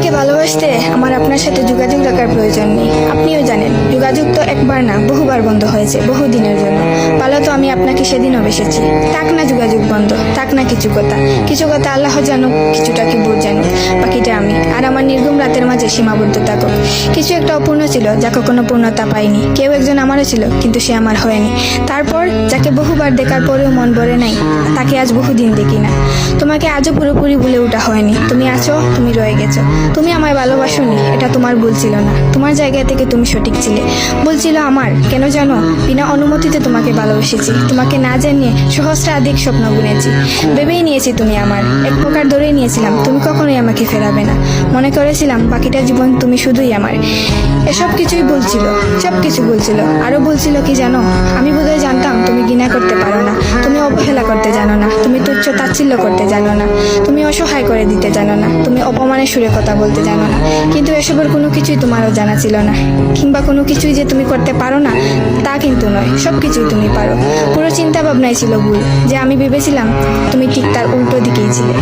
আপনাকে ভালোবাসতে আমার আপনার সাথে যোগাযোগ রাখার প্রয়োজন নেই। আপনিও জানেন যোগাযোগ তো একবার না বহুবার বন্ধ হয়েছে, বহুদিনের জন্য। ভালো তো আমি আপনাকে সেদিনও বেসেছি। থাক না যোগাযোগ বন্ধ, থাক না কিছু কথা আল্লাহ জানুক, কিছুটা কি বুঝ জানুক, বাকিটা আমি আর আমার নির্গুম রাতের মাঝে সীমাবদ্ধ থাকুক। কিছু একটা অপূর্ণ ছিল যা কখনো পূর্ণতা পায়নি। কেউ একজন আমারও ছিল, কিন্তু সে আমার হয়নি। তারপর যাকে বহুবার দেখার পরেও মন ভরে নাই, তাকে আজ বহুদিন দেখি না। তোমাকে আজও পুরোপুরি ভুলে ওঠা হয়নি। তুমি আছো, তুমি রয়ে গেছো। তুমি আমায় ভালোবাসোনি, এটা তোমার ভুল ছিল না। তোমার জায়গা থেকে তুমি সঠিক ছিলে। ভুল ছিল আমার। কেন জানো? বিনা অনুমতিতে তোমাকে ভালোবেসেছি। তোমাকে না জানিয়ে সহস্রাধিক স্বপ্ন বুনেছি। ভেবেই নিয়েছি তুমি আমার, এক প্রকার ধরেই নিয়েছিলাম তুমি কখনোই আমাকে ফেরাবে না। মনে করেছিলাম বাকিটা জীবন তুমি শুধুই আমার। এসব কিছুই বলছিল, সব কিছু বলছিল। আরো বলছিল কি জানো? আমি বোধহয় জানতাম তুমি ঘৃণা করতে পারো না, তুমি অবহেলা করতে জানো না, তুমি তুচ্ছ তাচ্ছিল্য করতে জানো না, তুমি অসহায় করে দিতে জানো না, তুমি অপমানের সুরে কথা বলতে জানো না। কিন্তু এসবের কোনো কিছুই তোমারও জানা ছিল না, কিংবা কোনো কিছুই যে তুমি করতে পারো না তা কিন্তু নয়। সব কিছুই তুমি পারো। পুরো চিন্তা ভাবনাই ছিল ভুল। যে আমি ভেবেছিলাম তুমি ঠিক তার উল্টো দিকেই ছিলে।